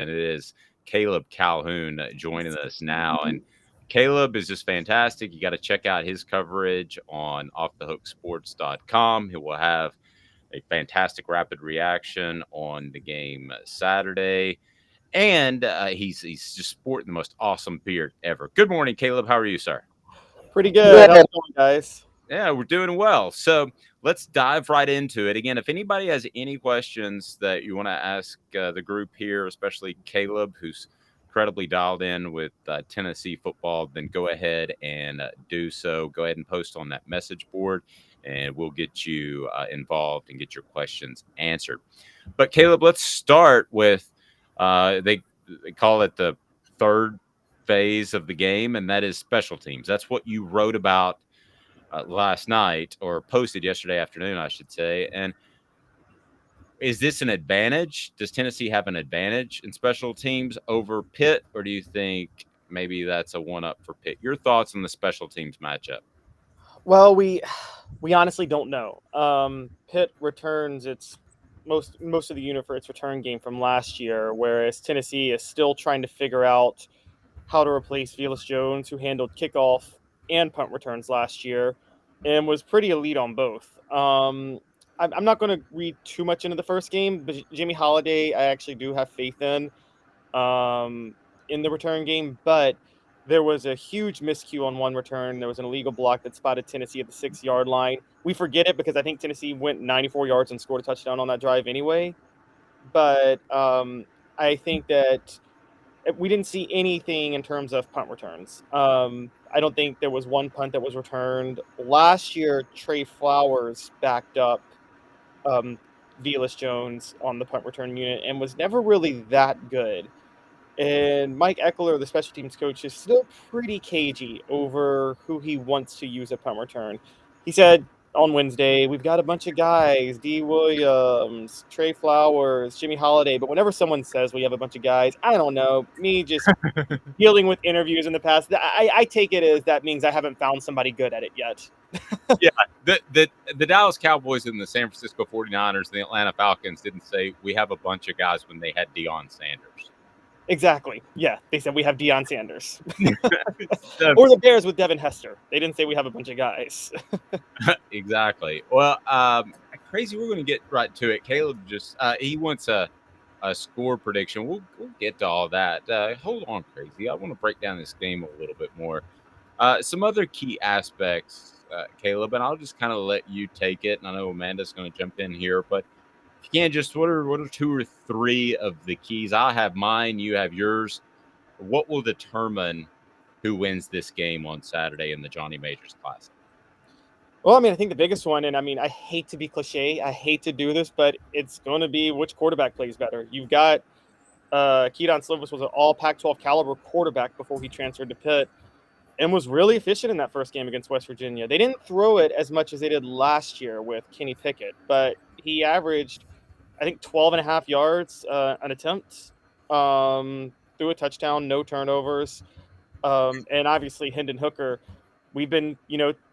and it is Caleb Calhoun joining us now. And Caleb is just fantastic. You got to check out his coverage on offthehooksports.com. He will have a fantastic rapid reaction on the game Saturday. And he's just sporting the most awesome beard ever. Good morning, Caleb. How are you, sir? Pretty good. Good. How's it going, guys? Yeah, we're doing well. So let's dive right into it. Again, if anybody has any questions that you want to ask the group here, especially Caleb, who's incredibly dialed in with Tennessee football, then go ahead and do so. Go ahead and post on that message board, and we'll get you involved and get your questions answered. But Caleb, let's start with they call it the third phase of the game, and that is special teams. That's what you wrote about last night or posted yesterday afternoon, I should say. And is this an advantage? Does Tennessee have an advantage in special teams over Pitt, or do you think maybe that's a one up for Pitt? Your thoughts on the special teams matchup? Well, we honestly don't know. Pitt returns its most of the unit for its return game from last year, whereas Tennessee is still trying to figure out how to replace Velus Jones, who handled kickoff and punt returns last year, and was pretty elite on both. I'm not going to read too much into the first game, but Jimmy Holiday, I actually do have faith in the return game, but there was a huge miscue on one return. There was an illegal block that spotted Tennessee at the 6-yard line. We forget it because I think Tennessee went 94 yards and scored a touchdown on that drive anyway. But I think that we didn't see anything in terms of punt returns. I don't think there was one punt that was returned. Last year, Trey Flowers backed up Velus Jones on the punt return unit and was never really that good. And Mike Eckler, the special teams coach, is still pretty cagey over who he wants to use at punt return. He said on Wednesday, we've got a bunch of guys, D. Williams, Trey Flowers, Jimmy Holiday. But whenever someone says we have a bunch of guys, I don't know, me just dealing with interviews in the past, I take it as that means I haven't found somebody good at it yet. Yeah, the Dallas Cowboys and the San Francisco 49ers and the Atlanta Falcons didn't say we have a bunch of guys when they had Deion Sanders. Exactly. Yeah, they said we have Deion Sanders. So, Or the Bears with Devin Hester. They didn't say we have a bunch of guys. exactly. Well, crazy. We're going to get right to it. Caleb just he wants a score prediction. We'll get to all that. Hold on, crazy. I want to break down this game a little bit more. Some other key aspects, Caleb, and I'll just kind of let you take it. And I know Amanda's going to jump in here, but if you can, just what are two or three of the keys? I have mine. You have yours. What will determine who wins this game on Saturday in the Johnny Majors Classic? Well, I mean, I think the biggest one, and I mean, I hate to be cliche, I hate to do this, but it's going to be which quarterback plays better. You've got Keaton Slovis was an all Pac-12 caliber quarterback before he transferred to Pitt and was really efficient in that first game against West Virginia. They didn't throw it as much as they did last year with Kenny Pickett, but he averaged, I think, 12 and a half yards an attempt, threw a touchdown, no turnovers. And obviously Hendon Hooker,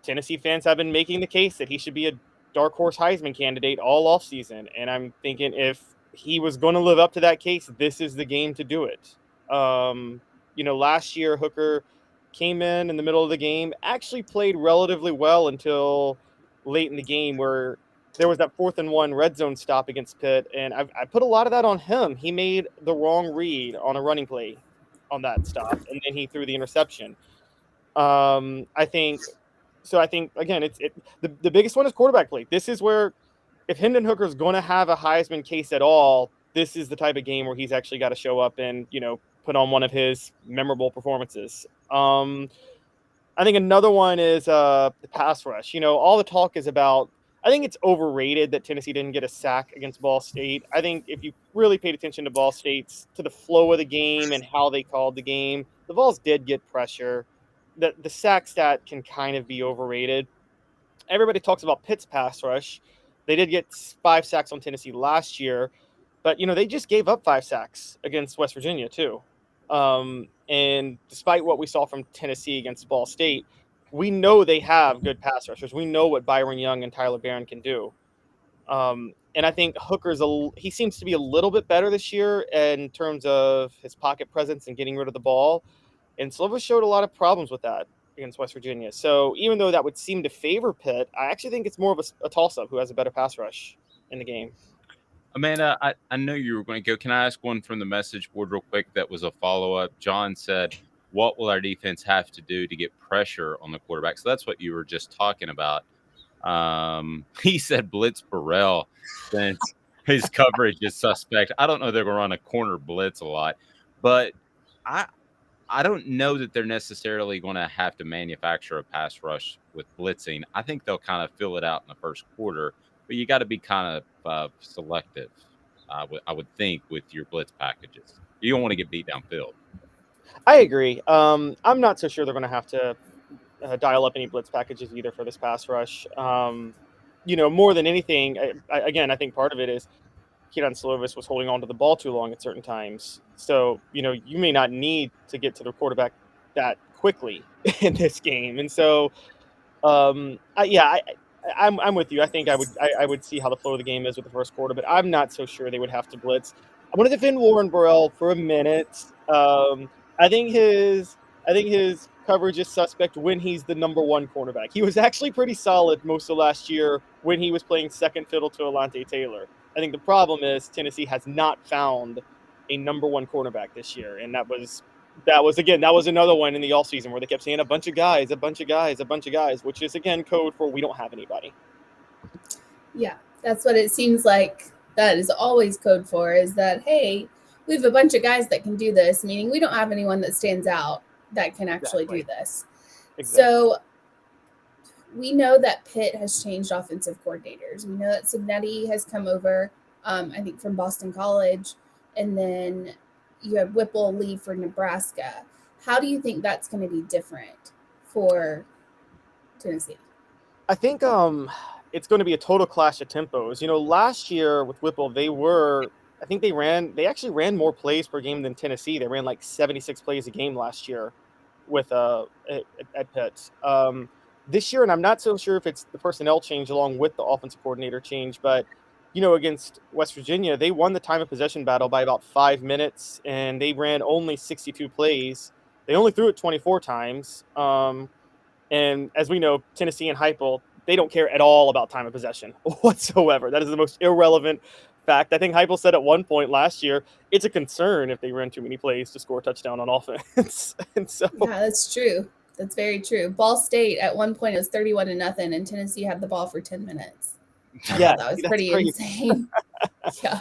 Tennessee fans have been making the case that he should be a dark horse Heisman candidate all offseason. And I'm thinking if he was going to live up to that case, this is the game to do it. Last year Hooker came in the middle of the game, actually played relatively well until late in the game where there was that 4th and 1 red zone stop against Pitt. And I put a lot of that on him. He made the wrong read on a running play on that stop, and then he threw the interception. I think again, the biggest one is quarterback play. This is where if Hendon Hooker is going to have a Heisman case at all, this is the type of game where he's actually got to show up and put on one of his memorable performances. I think another one is the pass rush. All the talk is about. I think it's overrated that Tennessee didn't get a sack against Ball State. I think if you really paid attention to Ball State's, to the flow of the game and how they called the game, the Vols did get pressure. The sack stat can kind of be overrated. Everybody talks about Pitt's pass rush. They did get 5 sacks on Tennessee last year, but they just gave up 5 sacks against West Virginia too. And despite what we saw from Tennessee against Ball State, we know they have good pass rushers. We know what Byron Young and Tyler Barron can do. And I think Hooker's he seems to be a little bit better this year in terms of his pocket presence and getting rid of the ball. And Slovis showed a lot of problems with that against West Virginia. So even though that would seem to favor Pitt, I actually think it's more of a toss-up who has a better pass rush in the game. Amanda, I know you were going to go. Can I ask one from the message board real quick that was a follow up? John said, what will our defense have to do to get pressure on the quarterback? So that's what you were just talking about. He said blitz Burrell since his coverage is suspect. I don't know they're going to run a corner blitz a lot, but I I don't know that they're necessarily going to have to manufacture a pass rush with blitzing. I think they'll kind of fill it out in the first quarter, but you got to be kind of selective. I would think with your blitz packages, you don't want to get beat downfield. I agree. I'm not so sure they're going to have to dial up any blitz packages either for this pass rush. More than anything, again, I think part of it is Keaton Slovis was holding on to the ball too long at certain times. So, you may not need to get to the quarterback that quickly in this game. And so, I'm with you. I think I would see how the flow of the game is with the first quarter, but I'm not so sure they would have to blitz. I want to defend Warren Burrell for a minute. I think his coverage is suspect when he's the number one cornerback. He was actually pretty solid most of last year when he was playing second fiddle to Alante Taylor. I think the problem is Tennessee has not found a number one cornerback this year, and that was another one in the offseason where they kept saying a bunch of guys, which is again code for we don't have anybody. Yeah, that's what it seems like. That is always code for, is that, hey, we have a bunch of guys that can do this, meaning we don't have anyone that stands out that can actually do this. Exactly. So we know that Pitt has changed offensive coordinators. We know that Signetti has come over, I think, from Boston College, and then you have Whipple leave for Nebraska. How do you think that's going to be different for Tennessee? I think it's going to be a total clash of tempos. Last year with Whipple, they actually ran more plays per game than Tennessee. They ran like 76 plays a game last year with at Pitt. This year, and I'm not so sure if it's the personnel change along with the offensive coordinator change, but against West Virginia, they won the time of possession battle by about 5 minutes, and they ran only 62 plays. They only threw it 24 times. And as we know, Tennessee and Heupel, they don't care at all about time of possession whatsoever. That is the most irrelevant fact. I think Heupel said at one point last year, it's a concern if they run too many plays to score a touchdown on offense. And so, yeah, that's true. That's very true. Ball State at one point it was 31-0, and Tennessee had the ball for 10 minutes. Yeah, that was pretty insane. Yeah,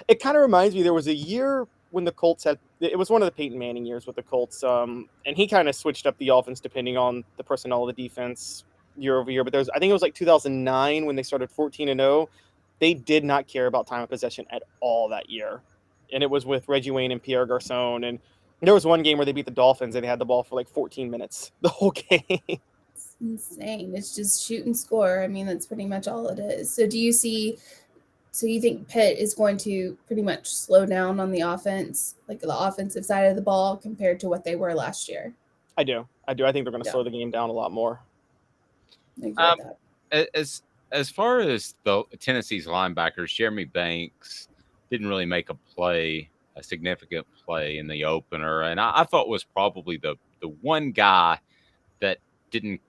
it kind of reminds me. There was a year when the Colts it was one of the Peyton Manning years with the Colts, and he kind of switched up the offense depending on the personnel of the defense year over year. But I think it was like 2009 when they started 14-0. They did not care about time of possession at all that year, and it was with Reggie Wayne and Pierre Garcon. And there was one game where they beat the Dolphins and they had the ball for like 14 minutes the whole game. It's insane. It's just shoot and score. I mean, that's pretty much all it is. So you think Pitt is going to pretty much slow down on the offense, like the offensive side of the ball, compared to what they were last year? I do. I think they're going to slow the game down a lot more. As far as the Tennessee's linebackers, Jeremy Banks didn't really make a significant play in the opener, and I thought was probably the one guy that didn't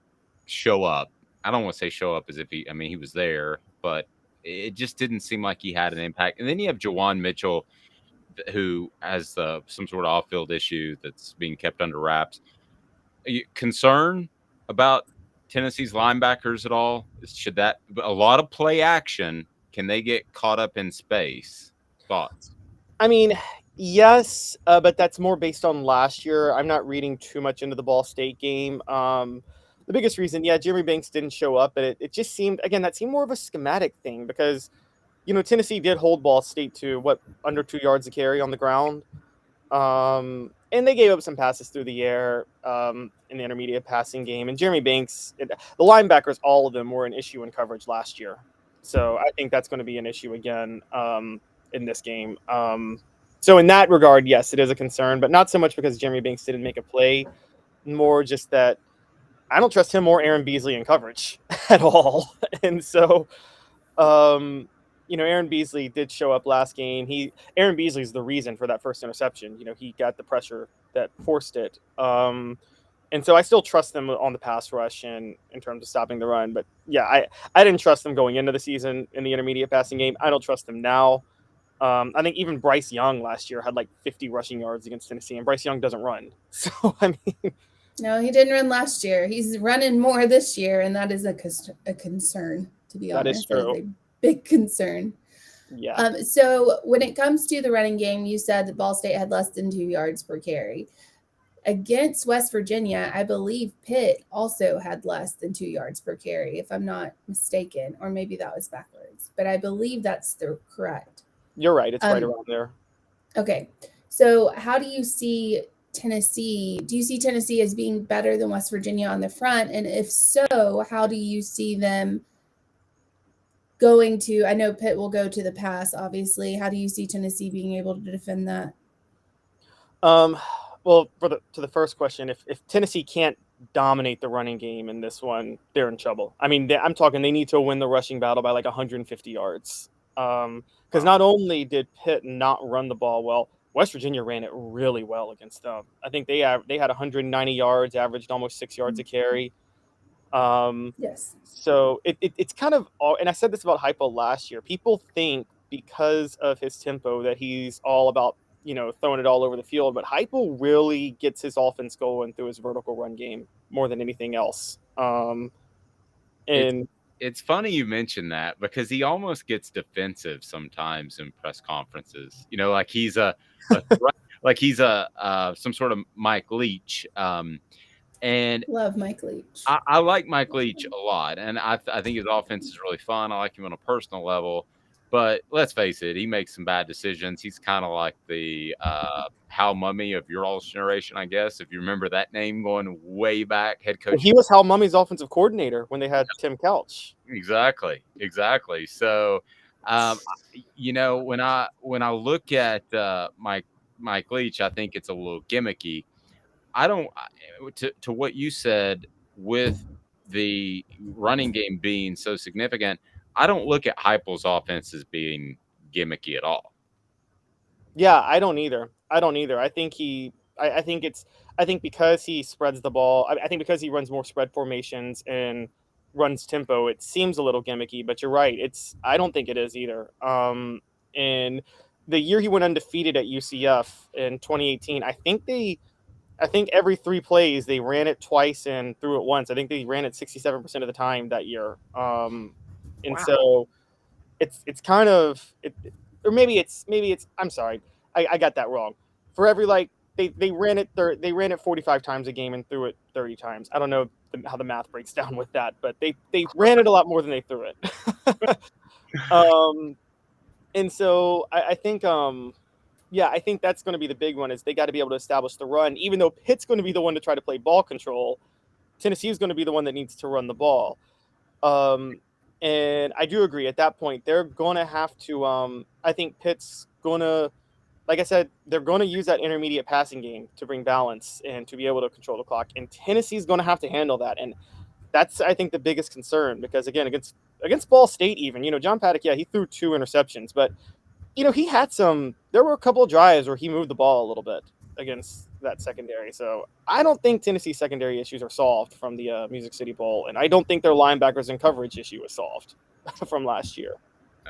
show up. I don't want to say show up as if he was there, but it just didn't seem like he had an impact. And then you have Jawan Mitchell, who has some sort of off-field issue that's being kept under wraps. Are you concerned about Tennessee's linebackers at all? Should that a lot of play action? Can they get caught up in space? Thoughts? I mean, yes, but that's more based on last year. I'm not reading too much into the Ball State game. The biggest reason, Jeremy Banks didn't show up, but it just seemed, again, that seemed more of a schematic thing because, Tennessee did hold Ball State to under 2 yards a carry on the ground. And they gave up some passes through the air in the intermediate passing game. And Jeremy Banks, the linebackers, all of them were an issue in coverage last year. So I think that's going to be an issue again in this game. So in that regard, yes, it is a concern, but not so much because Jeremy Banks didn't make a play, more just that I don't trust him or Aaron Beasley in coverage at all. And so, Aaron Beasley did show up last game. Aaron Beasley's the reason for that first interception. He got the pressure that forced it. And so I still trust them on the pass rush and in terms of stopping the run. But yeah, I didn't trust them going into the season in the intermediate passing game. I don't trust them now. I think even Bryce Young last year had like 50 rushing yards against Tennessee, and Bryce Young doesn't run. So, I mean. No, he didn't run last year. He's running more this year, and that is a concern, to be honest. That is true. That is a big concern. Yeah. So when it comes to the running game, you said that Ball State had less than 2 yards per carry. Against West Virginia, I believe Pitt also had less than 2 yards per carry, if I'm not mistaken, or maybe that was backwards. But I believe that's correct. You're right. It's right around there. Okay. So how do you see Tennessee? Do you see Tennessee as being better than West Virginia on the front? And if so, how do you see them going to, I know Pitt will go to the pass, obviously. How do you see Tennessee being able to defend that? Well, to the first question, if Tennessee can't dominate the running game in this one, they're in trouble. I mean, I'm talking they need to win the rushing battle by like 150 yards. Because not only did Pitt not run the ball well, West Virginia ran it really well against them. I think they had 190 yards, averaged almost 6 yards a carry. Yes. So it's kind of, and I said this about Heupel last year. People think because of his tempo that he's all about throwing it all over the field, but Heupel really gets his offense going through his vertical run game more than anything else. And it's funny you mention that because he almost gets defensive sometimes in press conferences. Like he's some sort of Mike Leach. And love Mike Leach. I like Mike Leach a lot, and I think his offense is really fun. I like him on a personal level, but let's face it, he makes some bad decisions. He's kind of like the Hal Mummy of your all's generation, I guess, if you remember that name going way back. Head coach. He was Hal Mummy's offensive coordinator when they had Tim Couch. Exactly. So, when I look at Mike Leach, I think it's a little gimmicky. I don't to what you said with the running game being so significant. I don't look at Heupel's offense as being gimmicky at all. Yeah, I don't either. I think I think because he spreads the ball, I think because he runs more spread formations and runs tempo, it seems a little gimmicky, but you're right. I don't think it is either. And the year he went undefeated at UCF in 2018, I think every 3 plays they ran it twice and threw it once. I think they ran it 67% of the time that year. And wow. So it's kind of or maybe it's I'm sorry. I got that wrong. For every they ran it 45 times a game and threw it 30 times. I don't know how the math breaks down with that, but they ran it a lot more than they threw it. And so I think I think that's going to be the big one is they got to be able to establish the run. Even though Pitt's going to be the one to try to play ball control, Tennessee is going to be the one that needs to run the ball. And I do agree at that point, they're going to have to, I think Pitt's going to, like I said, they're going to use that intermediate passing game to bring balance and to be able to control the clock. And Tennessee's going to have to handle that. And that's, I think, the biggest concern because, again, against Ball State even, John Paddock, he threw 2 interceptions, but there were a couple of drives where he moved the ball a little bit against that secondary. So I don't think Tennessee's secondary issues are solved from the Music City Bowl. And I don't think their linebackers and coverage issue is solved from last year.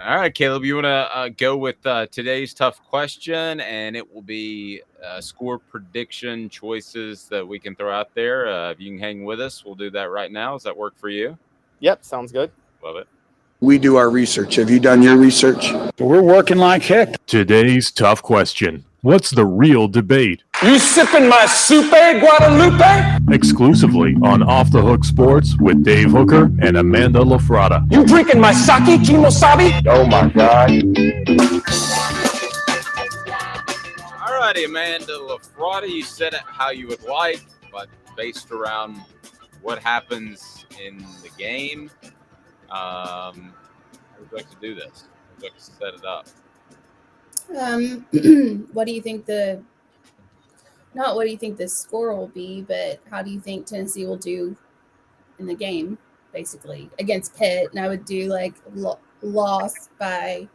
All right, Caleb, you want to go with today's tough question, and it will be score prediction choices that we can throw out there. If you can hang with us, we'll do that right now. Does that work for you? Yep, sounds good. Love it. We do our research. Have you done your research? We're working like heck. Today's tough question. What's the real debate? You sipping my Soupe Guadalupe? Exclusively on Off the Hook Sports with Dave Hooker and Amanda LaFratta. You drinking my sake kimosabi? Oh my God. All righty, Amanda LaFratta, you said it how you would like, but based around what happens in the game, how would you like to do this? How would you like to set it up? What do you think not what do you think the score will be, but how do you think Tennessee will do in the game, basically, against Pitt? And I would do loss by,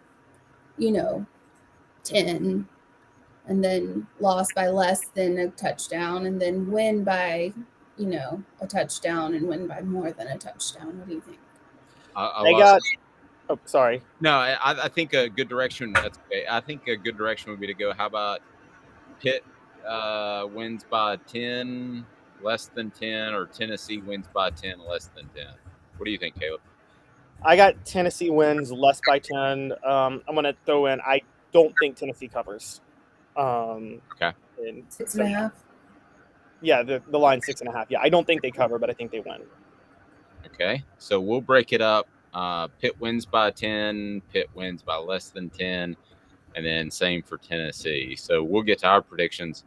10, and then loss by less than a touchdown, and then win by, a touchdown, and win by more than a touchdown. What do you think? I They love got. Oh, sorry. No, I think a good direction. That's okay. I think a good direction would be to go. How about Pitt wins by 10, less than 10, or Tennessee wins by 10, less than 10? What do you think, Caleb? I got Tennessee wins less by 10. I'm gonna throw in. I don't think Tennessee covers. Okay. And 6.5. Yeah, the line 6.5. Yeah, I don't think they cover, but I think they win. Okay. So we'll break it up. Pitt wins by 10, Pitt wins by less than 10, and then same for Tennessee. So we'll get to our predictions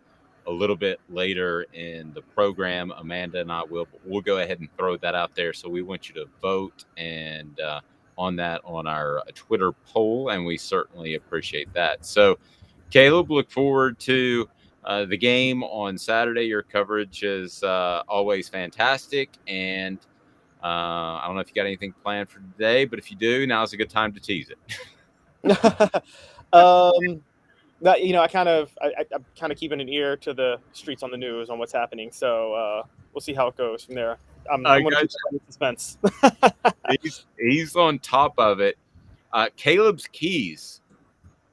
a little bit later in the program. Amanda and I will, but we'll go ahead and throw that out there. So we want you to vote and on that on our Twitter poll, and we certainly appreciate that. So, Caleb, look forward to the game on Saturday. Your coverage is always fantastic, and I don't know if you got anything planned for today, but if you do, now's a good time to tease it. That I'm kind of keeping an ear to the streets on the news on what's happening. So we'll see how it goes from there. I'm going to keep that in suspense. he's on top of it. Caleb's keys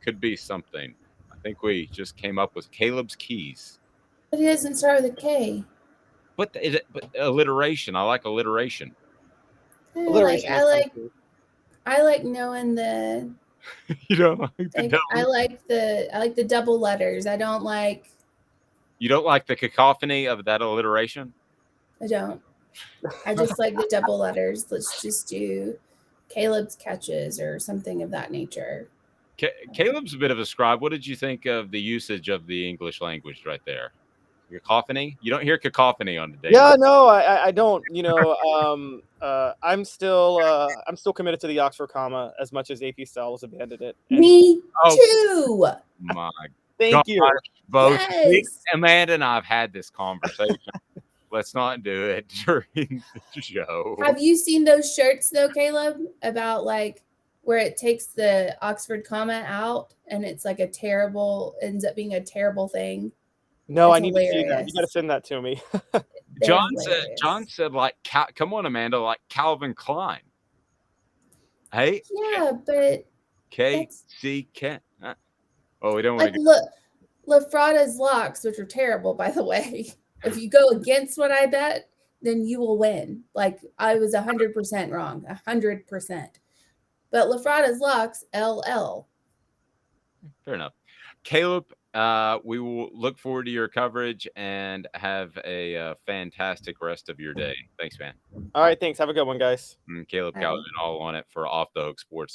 could be something. I think we just came up with Caleb's keys. But it doesn't start with a K. But alliteration. I like alliteration. Alliteration is I cool. like knowing the. You don't like the double. I like the double letters. I don't like. You don't like the cacophony of that alliteration? I don't. I just like the double letters. Let's just do Caleb's catches or something of that nature. Caleb's a bit of a scribe. What did you think of the usage of the English language right there? Cacophony? You don't hear cacophony on the day. Yeah, no, I don't. I'm still committed to the Oxford comma as much as AP Styles abandoned it. Me too. My Thank you. Both Yes. Amanda and I have had this conversation. Let's not do it during the show. Have you seen those shirts though, Caleb? About like where it takes the Oxford comma out and it's like ends up being a terrible thing. No, That's I need to see that. You got to send that to me. John said, like, come on, Amanda, like Calvin Klein. Hey. Yeah, but KCK. Oh, we don't like want to. Look, LaFratta's locks, which are terrible, by the way. If you go against what I bet, then you will win. Like I was 100% wrong, 100%. But LaFratta's locks, LL. Fair enough. Caleb, we will look forward to your coverage and have a fantastic rest of your day. Thanks, man. All right, thanks. Have a good one, guys. Caleb Calhoun, all on it for Off the Hook Sports.